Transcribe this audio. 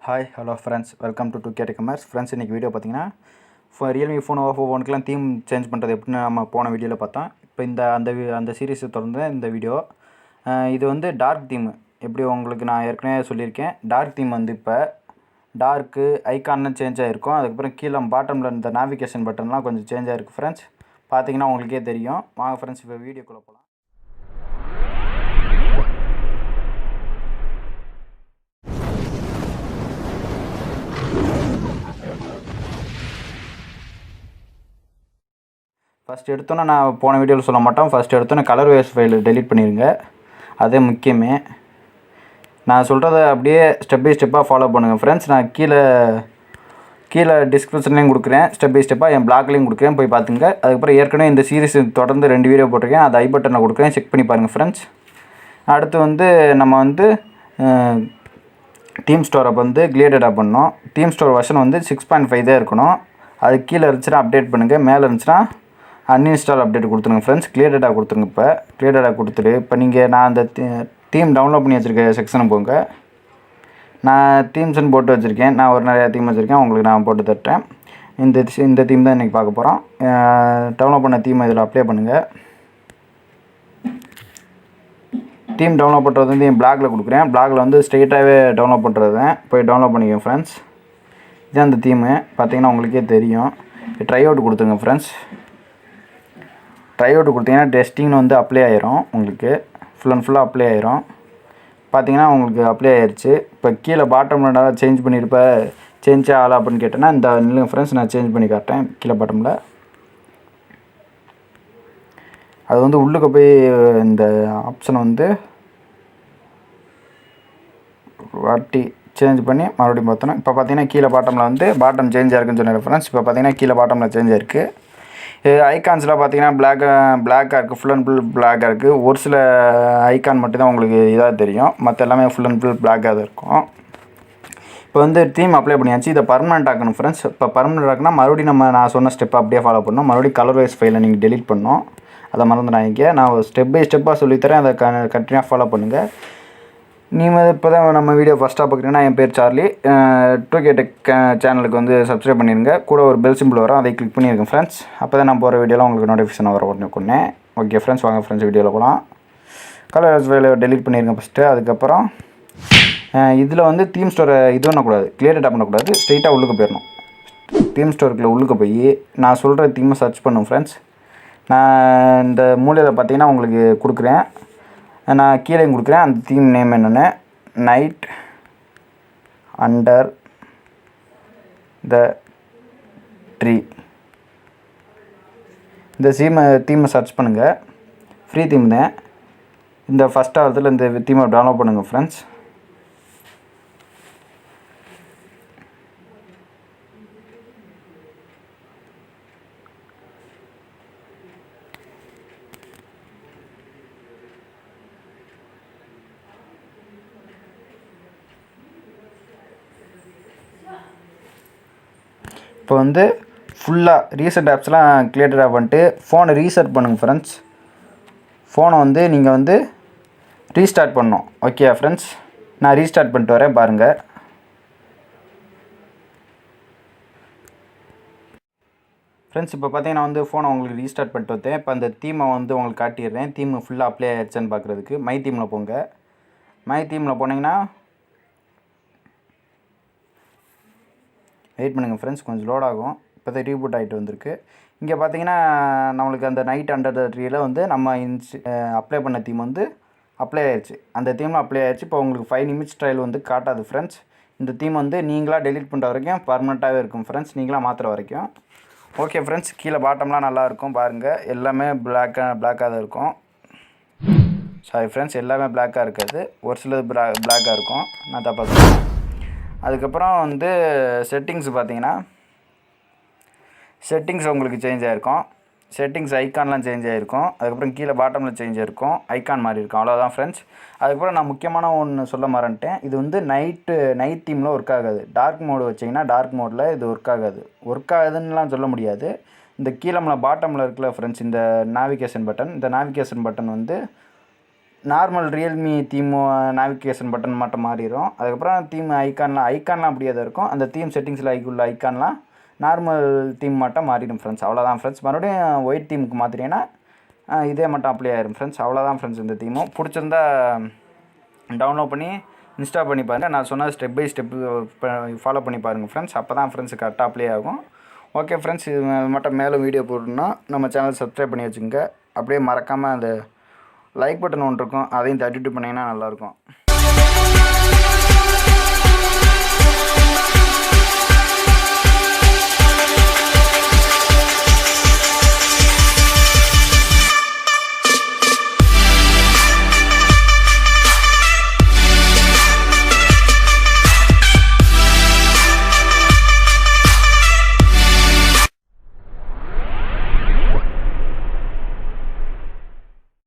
Hi hello friends, welcome to 2K Commerce. Friends, இன்றைக்கி video பார்த்தீங்கன்னா Realme phone OPPO ஃபோனுக்குலாம் theme change பண்ணுறது எப்படின்னு நம்ம போன வீடியோவில் பார்த்தோம். இப்போ அந்த சீரீஸை தொடர்ந்து இந்த வீடியோ. இது வந்து டார்க் தீம். எப்படி உங்களுக்கு நான் ஏற்கனவே சொல்லியிருக்கேன், டார்க் தீம் வந்து இப்போ டார்க்கு ஐக்கான்னு சேஞ்ச் ஆகிருக்கும். அதுக்கப்புறம் கீழே பாட்டமில் இந்த நேவிகேஷன் பட்டன்லாம் கொஞ்சம் சேஞ்ச் ஆகிருக்கு ஃப்ரெண்ட்ஸ். பார்த்தீங்கன்னா உங்களுக்கே தெரியும். வாங்க ஃப்ரெண்ட்ஸ், இப்போ வீடியோக்குள்ளே போகலாம். ஃபஸ்ட் எடுத்தோன்னே நான் போன வீடியோவில் சொல்ல மாட்டோம். ஃபஸ்ட் எடுத்தோன்னே கலர் வேஸ் ஃபைல் டெலிட் பண்ணிடுங்க. அதே முக்கியமே. நான் சொல்கிறத அப்படியே ஸ்டெப் பை ஸ்டெப்பாக ஃபாலோ பண்ணுங்கள் ஃப்ரெண்ட்ஸ். நான் கீழே டிஸ்கிரிப்ஷன்லேயும் கொடுக்குறேன், ஸ்டெப் பை ஸ்டெப்பாக என் பிளாக்லேயும் கொடுக்குறேன், போய் பார்த்துங்க. அதுக்கப்புறம் ஏற்கனவே இந்த சீரிஸ் தொடர்ந்து 2 வீடியோ போட்டிருக்கேன், அது ஐ பட்டனில் கொடுக்குறேன், செக் பண்ணி பாருங்கள் ஃப்ரெண்ட்ஸ். அடுத்து வந்து நம்ம வந்து டீம் ஸ்டோரை வந்து கிளியேட்டடாக பண்ணோம். டீம் ஸ்டோர் வெர்ஷன் வந்து 6.5 தான் இருக்கணும். அது கீழே இருந்துச்சுன்னா அப்டேட் பண்ணுங்கள், மேலே இருந்துச்சுன்னா அன்இன்ஸ்டால் அப்டேட் கொடுத்துருங்க ஃப்ரெண்ட்ஸ். கிளியர் டேட்டா கொடுத்துருங்க. இப்போ கிளியர் டேட்டா கொடுத்துட்டு இப்போ நான் அந்த தீம் டவுன்லோட் பண்ணி வச்சுருக்க செக்ஷனை போங்க. நான் தீம்ஸ்ன்னு போட்டு வச்சுருக்கேன். நான் ஒரு நிறையா தீம் வச்சுருக்கேன், உங்களுக்கு நான் போட்டு தட்டேன். இந்த தீம் தான் இன்றைக்கி பார்க்க போகிறோம். டவுன்லோட் பண்ண தீம் இதில் அப்ளை பண்ணுங்கள். தீம் டவுன்லோட் பண்ணுறது வந்து என் பிளாகில் கொடுக்குறேன். பிளாகில் வந்து ஸ்ட்ரெயிட்டாகவே டவுன்லோட் பண்ணுறது தான். போய் டவுன்லோட் பண்ணிக்கோங்க ஃப்ரெண்ட்ஸ். இதுதான் அந்த தீமு. பார்த்தீங்கன்னா உங்களுக்கே தெரியும். ட்ரை அவுட் கொடுத்துங்க ஃப்ரெண்ட்ஸ். ட்ரை அவுட் கொடுத்தீங்கன்னா டெஸ்டிங்னு வந்து அப்ளை ஆயிரும். உங்களுக்கு ஃபுல்லாக அப்ளை ஆயிரும். பார்த்தீங்கன்னா உங்களுக்கு அப்ளை ஆயிடுச்சு. இப்போ கீழே பாட்டமில் சேஞ்ச் பண்ணியிருப்ப, சேஞ்ச் ஆகலை அப்படின்னு கேட்டேன்னா இந்த நில்லுங்க ஃப்ரெண்ட்ஸ், நான் சேஞ்ச் பண்ணி காட்டேன். கீழே பாட்டமில் அது வந்து உள்ளுக்கு போய் இந்த ஆப்ஷனை வந்து வாட்டி சேஞ்ச் பண்ணி மறுபடியும் பார்த்தோன்னா இப்போ பார்த்தீங்கன்னா கீழே பாட்டமில் வந்து பாட்டம் சேஞ்ச் ஆயிருக்குன்னு சொன்னேன் ஃப்ரெண்ட்ஸ். இப்போ பார்த்தீங்கன்னா கீழே பாட்டமில் சேஞ்ச் ஆயிருக்கு. ஐக்கான்ஸ்லாம் பார்த்தீங்கன்னா பிளாக்காக இருக்குது, ஃபுல் அண்ட் ஃபுல் பிளாக்காக இருக்குது. ஒரு சில ஐக்கான் மட்டும் தான் உங்களுக்கு இதாக தெரியும், மற்ற எல்லாமே ஃபுல் அண்ட் ஃபுல் பிளாக்காக தான் இருக்கும். இப்போ வந்து தீம் அப்ளை பண்ணியாச்சு. இதை பர்மனெண்ட் ஆக்கணும் ஃப்ரெண்ட்ஸ். இப்போ பர்மனெண்ட் ஆக்குனா மறுபடியும் நான் சொன்ன ஸ்டெப்பை அப்படியே ஃபாலோ பண்ணணும். மறுபடியும் கலர் வைஸ் ஃபைலை நீங்கள் டெலிட் பண்ணணும். அதை மறந்துடாதீங்க. நான் ஸ்டெப் பை ஸ்டெப்பாக சொல்லித்தரேன், அதை கண்டினியூவாக ஃபாலோ பண்ணுங்கள். நீங்கள் இப்போ தான் நம்ம வீடியோ ஃபஸ்ட்டாக பார்க்குறீங்கன்னா, என் பேர் சார்லி. 2K சேனலுக்கு வந்து சப்ஸ்கிரைப் பண்ணிடுங்க. கூட ஒரு பெல் சிம்பிள் வரும், அதை கிளிக் பண்ணியிருக்கேன் ஃப்ரெண்ட்ஸ். அப்போ தான் நான் போகிற வீடியோலாம் உங்களுக்கு நோட்டிஃபிகேஷன் வர உடனே. ஓகே ஃப்ரெண்ட்ஸ், வாங்க ஃப்ரெண்ட்ஸ் வீடியோவில் போகலாம். கலர் ஃபைலை டெலிட் பண்ணிடுங்க ஃபஸ்ட்டு. அதுக்கப்புறம் இதில் வந்து தீம் ஸ்டோரை இது பண்ணக்கூடாது, கிளியர் டேட்டா பண்ணக்கூடாது, ஸ்ட்ரெயிட்டாக உள்ளுக்கு போயிடணும். தீம் ஸ்டோருக்குள்ளே உள்ளுக்கு போய் நான் சொல்கிற தீமை சர்ச் பண்ணும் ஃப்ரெண்ட்ஸ். நான் இந்த மூலையில் பார்த்தீங்கன்னா உங்களுக்கு கொடுக்குறேன், நான் கீழே கொடுக்குறேன். அந்த தீம் நேம் என்னென்னு நைட் அண்டர் த ட்ரீ. இந்த தீமை சர்ச் பண்ணுங்கள். ஃப்ரீ தீம் தான். இந்த ஃபஸ்ட் ஆவரத்தில் இந்த தீமை டவுன்லோட் பண்ணுங்கள் ஃப்ரெண்ட்ஸ். இப்போ வந்து ஃபுல்லாக ரீசெட் ஆப்ஸ்லாம் கிளியர் பண்ணிட்டு ஃபோனை ரீசெட் பண்ணுங்கள் ஃப்ரெண்ட்ஸ். ஃபோனை வந்து நீங்கள் வந்து ரீஸ்டார்ட் பண்ணணும். ஓகே ஃப்ரெண்ட்ஸ், நான் ரீஸ்டார்ட் பண்ணிட்டு வரேன், பாருங்கள். ஃப்ரெண்ட்ஸ், இப்போ பார்த்தீங்கன்னா வந்து ஃபோனை உங்களுக்கு ரீஸ்டார்ட் பண்ணிட்டு வந்தேன். இப்போ அந்த தீமை வந்து உங்களுக்கு காட்டிடுறேன். தீம் ஃபுல்லாக அப்ளை ஆகிடுச்சான்னு பார்க்குறதுக்கு மை தீமில் போங்க. மை தீமில் போனீங்கன்னா வெயிட் பண்ணுங்கள் ஃப்ரெண்ட்ஸ், கொஞ்சம் லோட் ஆகும். இப்போ தான் ரீபூட் ஆகிட்டு வந்திருக்கு. இங்கே பார்த்தீங்கன்னா நம்மளுக்கு அந்த நைட் அண்டர் த ட்ரீயில் வந்து நம்ம அப்ளை பண்ண தீம் வந்து அப்ளை ஆயிடுச்சு. அந்த தீமில் அப்ளை ஆயிடுச்சு. இப்போ உங்களுக்கு 5 நிமிட்ஸ் ட்ரையல் வந்து காட்டாது ஃப்ரெண்ட்ஸ். இந்த தீம் வந்து நீங்களாக டெலிட் பண்ணுற வரைக்கும் பர்மனெண்ட்டாகவே இருக்கும் ஃப்ரெண்ட்ஸ், நீங்களாக மாற்றுற வரைக்கும். ஓகே ஃப்ரெண்ட்ஸ், கீழே பாட்டம்லாம் நல்லாயிருக்கும் பாருங்கள். எல்லாமே பிளாக்காக தான் இருக்கும். சாரி ஃப்ரெண்ட்ஸ், எல்லாமே பிளாக்காக இருக்காது, ஒரு சிலது பிளாக்காக இருக்கும். நான் தப்பாக சொல்லுவேன். அதுக்கப்புறம் வந்து செட்டிங்ஸ் பார்த்தீங்கன்னா செட்டிங்ஸ் உங்களுக்கு சேஞ்ச் ஆகிருக்கும். செட்டிங்ஸ் ஐக்கான்லாம் சேஞ்ச் ஆகிருக்கும். அதுக்கப்புறம் கீழே பாட்டமில் சேஞ்ச் ஆகிருக்கும், ஐக்கான் மாதிரி இருக்கும். அவ்வளோதான் ஃப்ரெண்ட்ஸ். அதுக்கப்புறம் நான் முக்கியமான ஒன்று சொல்ல மறந்துட்டேன். இது வந்து நைட் தீமில் ஒர்க் ஆகாது. டார்க் மோடு வச்சிங்கன்னா டார்க் மோடில் இது ஒர்க் ஆகுதுன்னுலாம் சொல்ல முடியாது. இந்த கீழே பாட்டமில் இருக்குல்ல ஃப்ரெண்ட்ஸ், இந்த நேவிகேஷன் பட்டன் வந்து normal Realme theme navigation button மட்டும் மாறிடும். அதுக்கப்புறம் தீம் ஐக்கான்லாம் அப்படியே தான் இருக்கும். அந்த தீம் செட்டிங்ஸில் உள்ள ஐக்கான்லாம் நார்மல் தீம் மட்டும் மாறிடும் ஃப்ரெண்ட்ஸ். அவ்வளோதான் ஃப்ரெண்ட்ஸ். மறுபடியும் ஒயிட் தீமுக்கு மாற்றினீங்கன்னா இதே மட்டும் அப்ளை ஆயிரும் ஃப்ரெண்ட்ஸ். அவ்வளோதான் ஃப்ரெண்ட்ஸ். இந்த தீமும் பிடிச்சிருந்தா டவுன்லோட் பண்ணி இன்ஸ்டால் பண்ணி பாருங்கள். நான் சொன்ன ஸ்டெப் பை ஸ்டெப்பு ஃபாலோ பண்ணி பாருங்கள் ஃப்ரெண்ட்ஸ். அப்போ தான் ஃப்ரெண்ட்ஸ் கரெக்டாக அப்ளை ஆகும். ஓகே ஃப்ரெண்ட்ஸ், இது மட்டும் மேலும் வீடியோ போடணுன்னா நம்ம சேனல் சப்ஸ்கிரைப் பண்ணி வச்சுங்க. அப்படியே மறக்காமல் அந்த லைக் பட்டன் ஒன்று இருக்கும், அதையும் தட்டிட்டு பண்ணிங்கன்னா நல்லாயிருக்கும்.